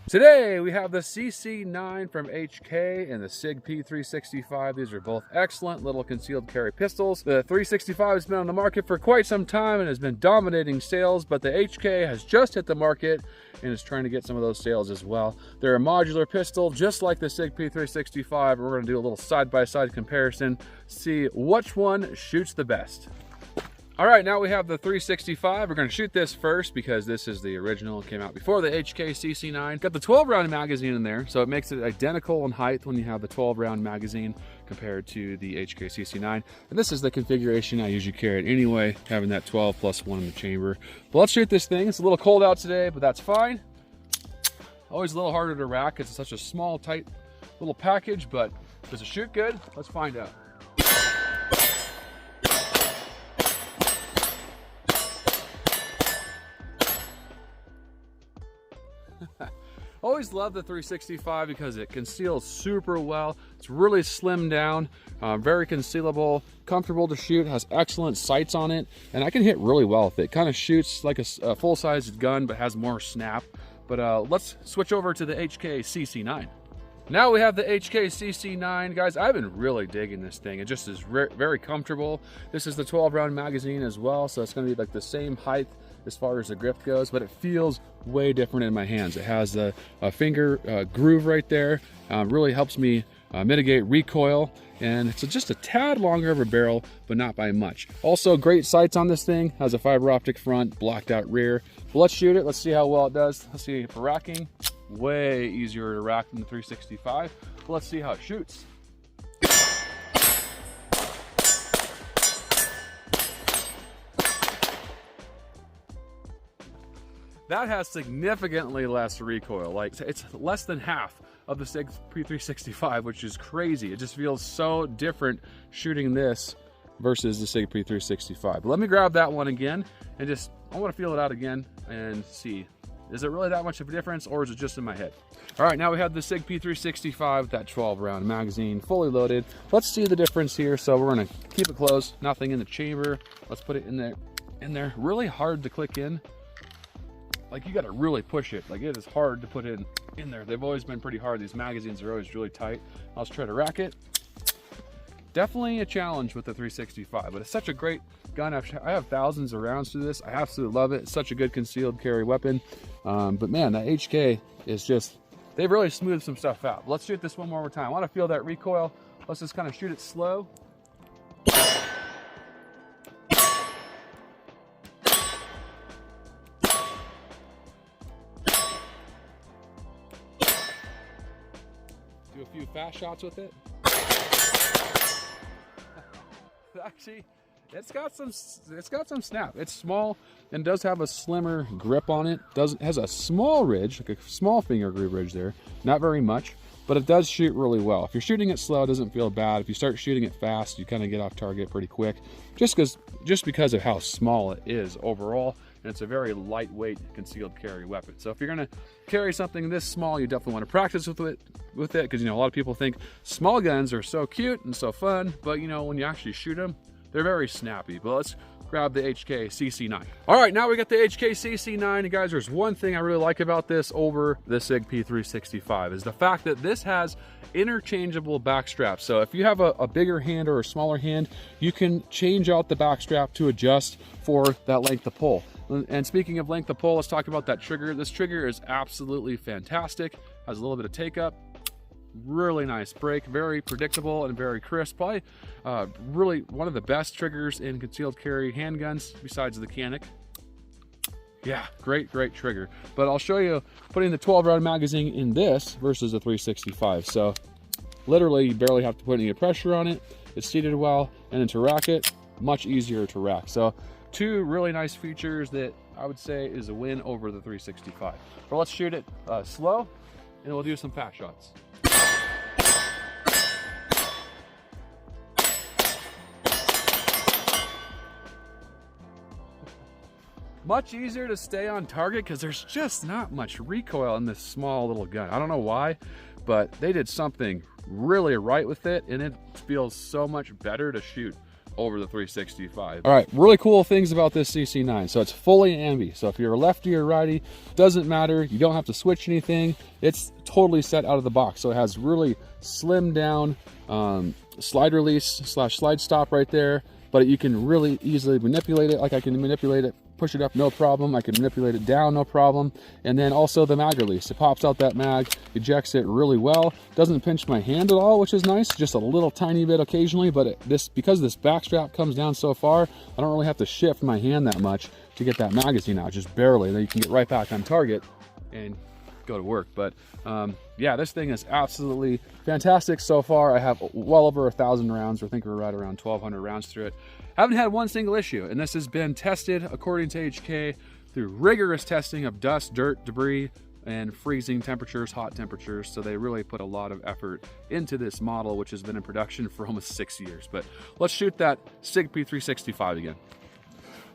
Today we have the Cc9 from HK and the Sig P365. These are both excellent little concealed carry pistols. The 365 has been on the market for quite some time and has been dominating sales, but the HK has just hit the market and is trying to get some of those sales as well. They're a modular pistol just like the Sig P365. We're going to do a little side-by-side comparison, see which one shoots the best. All right, now we have the 365. We're gonna shoot this first because this is the original. It came out before the HK CC9. Got the 12-round magazine in there, so it makes it identical in height when you have the 12-round magazine compared to the HK CC9. And this is the configuration I usually carry it anyway, having that 12 plus 1 in the chamber. But let's shoot this thing. It's a little cold out today, but that's fine. Always a little harder to rack because it's such a small, tight little package, but does it shoot good? Let's find out. Always love the 365 because it conceals super well. It's really slimmed down, very concealable, comfortable to shoot, has excellent sights on it, and I can hit really well with it. Kind of shoots like a full-sized gun, but has more snap. But let's switch over to the HK CC9. Now we have the HK CC9. Guys, I've been really digging this thing. It just is very comfortable. This is the 12-round magazine as well, so it's going to be like the same height as far as the grip goes, but it feels way different in my hands. It has a finger groove right there. Really helps me mitigate recoil, and it's just a tad longer of a barrel, but not by much. Also, great sights on this thing. Has a fiber optic front, blocked out rear. But let's shoot it. Let's see how well it does. Let's see for racking. Way easier to rack than the 365. But let's see how it shoots. That has significantly less recoil. Like, it's less than half of the Sig P365, which is crazy. It just feels so different shooting this versus the Sig P365. But let me grab that one again and I want to feel it out again and see. Is it really that much of a difference, or is it just in my head? All right, now we have the Sig P365 with that 12-round magazine, fully loaded. Let's see the difference here. So we're gonna keep it closed, nothing in the chamber. Let's put it in there. Really hard to click in. Like, you gotta really push it. Like, it is hard to put in there. They've always been pretty hard. These magazines are always really tight. Let's try to rack it. Definitely a challenge with the 365, but it's such a great gun. I have thousands of rounds to this. I absolutely love it. It's such a good concealed carry weapon. But man, that HK is just, they've really smoothed some stuff out. Let's shoot this one more time. I want to feel that recoil. Let's just kind of shoot it slow. Do a few fast shots with it. Actually, it's got some snap. It's small and does have a slimmer grip on it. Has a small ridge, like a small finger groove ridge there. Not very much, but it does shoot really well. If you're shooting it slow, it doesn't feel bad. If you start shooting it fast, you kind of get off target pretty quick. Just because of how small it is overall, and it's a very lightweight concealed carry weapon. So if you're gonna carry something this small, you definitely want to practice with it, because, you know, a lot of people think small guns are so cute and so fun, but, you know, when you actually shoot them, they're very snappy. But let's grab the HK CC9. All right, now we got the HK CC9. And guys, there's one thing I really like about this over the Sig P365 is the fact that this has interchangeable back straps. So if you have a bigger hand or a smaller hand, you can change out the back strap to adjust for that length of pull. And speaking of length of pull, let's talk about that trigger. This trigger is absolutely fantastic. Has a little bit of take up. Really nice break, very predictable and very crisp. Probably really one of the best triggers in concealed carry handguns besides the Canic. Yeah, great trigger. But I'll show you putting the 12-round magazine in this versus the 365. So literally you barely have to put any pressure on it. It's seated well, and then to rack it, much easier to rack. So two really nice features that I would say is a win over the 365. But let's shoot it slow, and we'll do some fast shots. Much easier to stay on target because there's just not much recoil in this small little gun. I don't know why, but they did something really right with it, and it feels so much better to shoot over the 365. All right, really cool things about this CC9. So it's fully ambi. So if you're a lefty or righty, doesn't matter. You don't have to switch anything. It's totally set out of the box. So it has really slimmed down slide release / slide stop right there, but you can really easily manipulate it. Like I can manipulate it, push it up, no problem. I can manipulate it down, no problem. And then also the mag release. It pops out that mag, ejects it really well. Doesn't pinch my hand at all, which is nice. Just a little tiny bit occasionally, but because this back strap comes down so far, I don't really have to shift my hand that much to get that magazine out, just barely. Then you can get right back on target and go to work. But yeah, this thing is absolutely fantastic so far. I have well over 1,000 rounds. I think we're right around 1,200 rounds through it. Haven't had one single issue, and this has been tested according to HK through rigorous testing of dust, dirt, debris, and freezing temperatures, hot temperatures. So they really put a lot of effort into this model, which has been in production for almost 6 years. But let's shoot that Sig P365 again.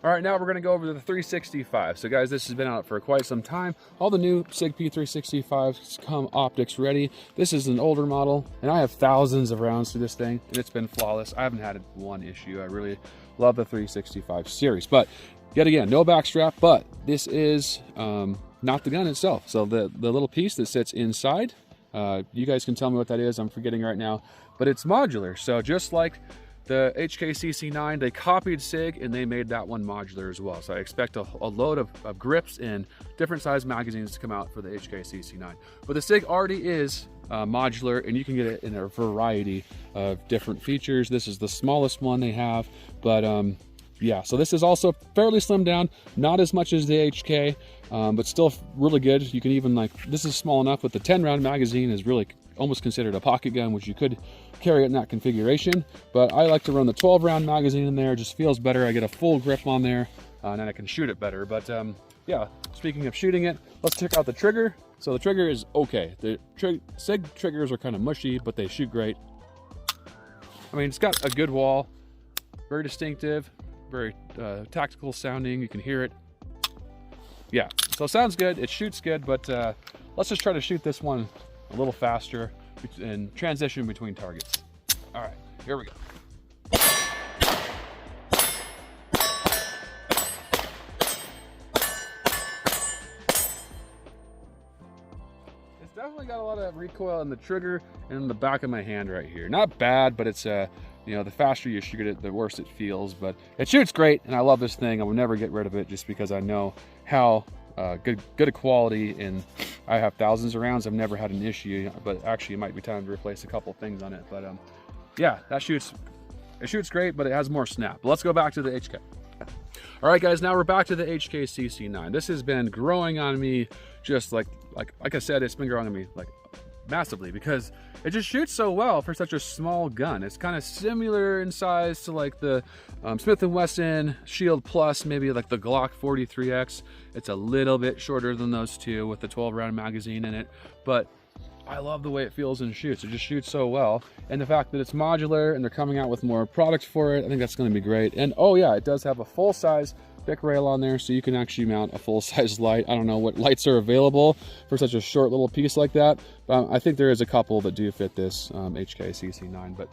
All right, now we're gonna go over to the 365. So guys, this has been out for quite some time. All the new Sig P365s come optics ready. This is an older model, and I have thousands of rounds to this thing, and it's been flawless. I haven't had one issue. I really love the 365 series. But yet again, no back strap, but this is not the gun itself. So the little piece that sits inside, you guys can tell me what that is. I'm forgetting right now, but it's modular. So just like the HK CC9, they copied Sig and they made that one modular as well. So I expect a load of grips and different size magazines to come out for the HK CC9. But the Sig already is modular, and you can get it in a variety of different features. This is the smallest one they have, but yeah, so this is also fairly slimmed down, not as much as the HK, but still really good. You can even, like, this is small enough, but the 10-round magazine is really almost considered a pocket gun, which you could carry it in that configuration. But I like to run the 12-round magazine in there. It just feels better. I get a full grip on there, and then I can shoot it better. But yeah, speaking of shooting it, let's check out the trigger. So the trigger is okay. The Sig triggers are kind of mushy, but they shoot great. I mean, it's got a good wall, very distinctive, very tactical sounding. You can hear it. Yeah, so it sounds good. It shoots good, but let's just try to shoot this one a little faster and transition between targets. All right, here we go. It's definitely got a lot of recoil in the trigger and in the back of my hand right here. Not bad, but it's you know, the faster you shoot it, the worse it feels. But it shoots great, and I love this thing. I will never get rid of it just because I know how good a quality, and I have thousands of rounds. I've never had an issue, but actually it might be time to replace a couple things on it. But yeah, it shoots great, but it has more snap. But let's go back to the HK. All right, guys, now we're back to the HK CC9. This has been growing on me, just like I said, it's been growing on me like massively, because it just shoots so well for such a small gun. It's kind of similar in size to like the Smith & Wesson Shield Plus, maybe like the Glock 43X. It's a little bit shorter than those two with the 12-round magazine in it, but I love the way it feels and shoots. It just shoots so well, and the fact that it's modular and they're coming out with more products for it, I think that's going to be great. And oh yeah, it does have a full-size Bic rail on there, so you can actually mount a full-size light. I don't know what lights are available for such a short little piece like that, but I think there is a couple that do fit this HK CC9. But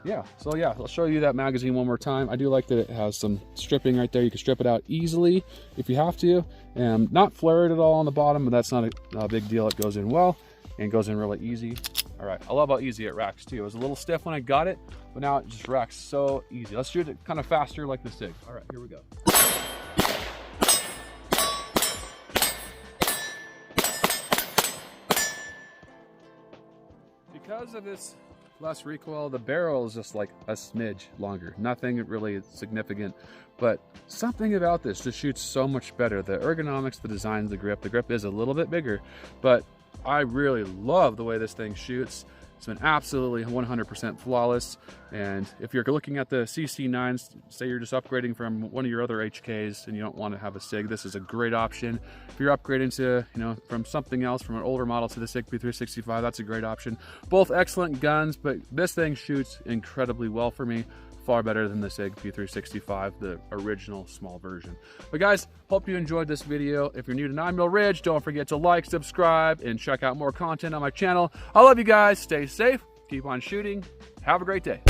yeah, so yeah, I'll show you that magazine one more time. I do like that it has some stripping right there. You can strip it out easily if you have to, and not flared at all on the bottom, but that's not a big deal. It goes in well and goes in really easy. All right, I love how easy it racks too. It was a little stiff when I got it, but now it just racks so easy. Let's shoot it kind of faster like the Sig. All right, here we go. Because of this less recoil, the barrel is just like a smidge longer. Nothing really significant, but something about this just shoots so much better. The ergonomics, the design, the grip is a little bit bigger, but I really love the way this thing shoots. It's been absolutely 100% flawless. And if you're looking at the CC9s, say you're just upgrading from one of your other HKs and you don't want to have a Sig, this is a great option. If you're upgrading to, you know, from something else, from an older model to the Sig P365, that's a great option. Both excellent guns, but this thing shoots incredibly well for me. Far better than the Sig P365, the original small version. But guys, hope you enjoyed this video. If you're new to 9mm Ridge, don't forget to like, subscribe, and check out more content on my channel. I love you guys. Stay safe. Keep on shooting. Have a great day.